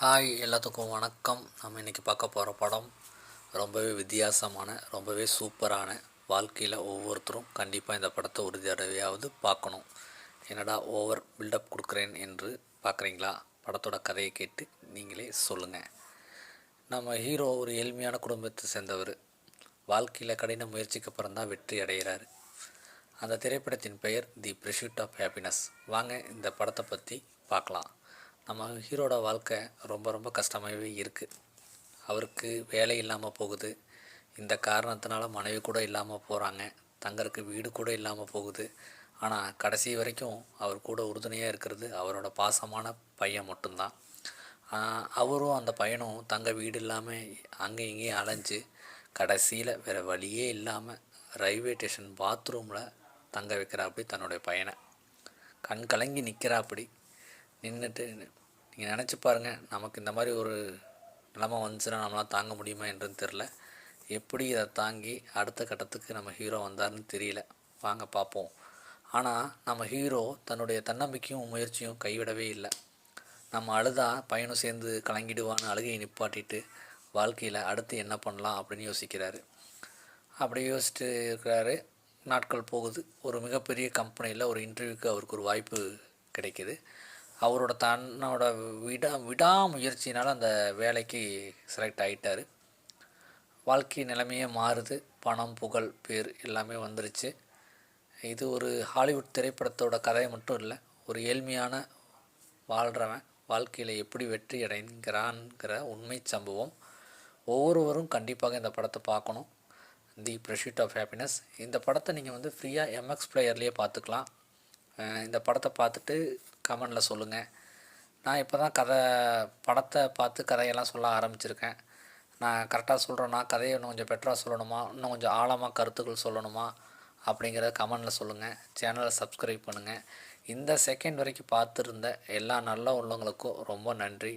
Hi எல்லாத்துக்கும் வணக்கம். நம்ம இன்றைக்கி பார்க்க போகிற படம் ரொம்பவே வித்தியாசமான, ரொம்பவே சூப்பரான, வாழ்க்கையில் ஒவ்வொருத்தரும் கண்டிப்பாக இந்த படத்தை ஒரு தடவையாவது பார்க்கணும். என்னடா ஓவர் பில்டப் கொடுக்குறேன் என்று பார்க்குறீங்களா? படத்தோட கதையை கேட்டு நீங்களே சொல்லுங்கள். நம்ம ஹீரோ ஒரு ஏழ்மையான குடும்பத்தை சேர்ந்தவர். வாழ்க்கையில் கடின முயற்சிக்கு அப்புறம் தான் வெற்றி அடைகிறாரு. அந்த திரைப்படத்தின் பெயர் தி பர்சூட் ஆஃப் ஹாப்பினஸ். வாங்க இந்த படத்தை பற்றி பார்க்கலாம். நம்ம ஹீரோட வாழ்க்கை ரொம்ப கஷ்டமாகவே இருக்குது. அவருக்கு வேலை இல்லாமல் போகுது. இந்த காரணத்தினால மனைவி கூட இல்லாமல் போகிறாங்க. தங்கறதுக்கு வீடு கூட இல்லாமல் போகுது. ஆனால் கடைசி வரைக்கும் அவர் கூட உறுதுணையாக இருக்கிறது அவரோட பாசமான பையன் மட்டும்தான். அவரும் அந்த பையனும் தங்க வீடு இல்லாமல் அங்கே இங்கேயும் அலைஞ்சு கடைசியில் வேறு வழியே இல்லாமல் ரயில்வே ஸ்டேஷன் பாத்ரூமில் தங்க வைக்கிறாப்படி தன்னுடைய பையனை கண் கலங்கி நிற்கிறாப்படி நின்றுட்டு, நீங்கள் நினச்சி பாருங்கள், நமக்கு இந்த மாதிரி ஒரு நிலமை வந்துச்சுன்னா நம்மளால் தாங்க முடியுமா என்றுன்னு தெரில. எப்படி இதை தாங்கி அடுத்த கட்டத்துக்கு நம்ம ஹீரோ வந்தார்னு தெரியல. வாங்க பார்ப்போம். ஆனால் நம்ம ஹீரோ தன்னுடைய தன்னம்பிக்கையும் முயற்சியும் கைவிடவே இல்லை. நம்ம அழுதா பையனும் சேர்ந்து கலங்கிடுவான்னு அழுகையை நிப்பாட்டிட்டு வாழ்க்கையில் அடுத்து என்ன பண்ணலாம் அப்படின்னு யோசிக்கிறாரு. அப்படி யோசிச்சுட்டு இருக்கிறாரு. நாட்கள் போகுது. ஒரு மிகப்பெரிய கம்பெனியில் ஒரு இன்டர்வியூக்கு அவருக்கு ஒரு வாய்ப்பு கிடைக்கிது. அவரோட தன்னோட விடாமுயற்சினால் அந்த வேலைக்கு செலக்ட் ஆகிட்டார். வாழ்க்கை நிலைமையே மாறுது. பணம், புகழ், பேர் எல்லாமே வந்துருச்சு. இது ஒரு ஹாலிவுட் திரைப்படத்தோட கதை மட்டும் இல்லை. ஒரு ஏழ்மையான வாழ்கிறவன் வாழ்க்கையில் எப்படி வெற்றி அடைங்கிறான்ங்கிற உண்மை சம்பவம். ஒவ்வொருவரும் கண்டிப்பாக இந்த படத்தை பார்க்கணும். தி பர்சூட் ஆஃப் ஹாப்பினஸ். இந்த படத்தை நீங்கள் ஃப்ரீயாக எம்எக்ஸ் பிளேயர்லேயே பார்த்துக்கலாம். இந்த படத்தை பார்த்துட்டு கமெண்டில் சொல்லுங்கள். நான் இப்போ தான் படத்தை பார்த்து கதையெல்லாம் சொல்ல ஆரம்பிச்சிருக்கேன். நான் கரெக்டாக சொல்கிறேன்னா, கதையை இன்னும் கொஞ்சம் பெட்டராக சொல்லணுமா, இன்னும் கொஞ்சம் ஆழமாக கருத்துக்கள் சொல்லணுமா அப்படிங்கிறத கமெண்டில் சொல்லுங்கள். சேனலை சப்ஸ்கிரைப் பண்ணுங்கள். இந்த செகண்ட் வரைக்கும் பார்த்துருந்த எல்லா நல்ல உள்ளவங்களுக்கும் ரொம்ப நன்றி.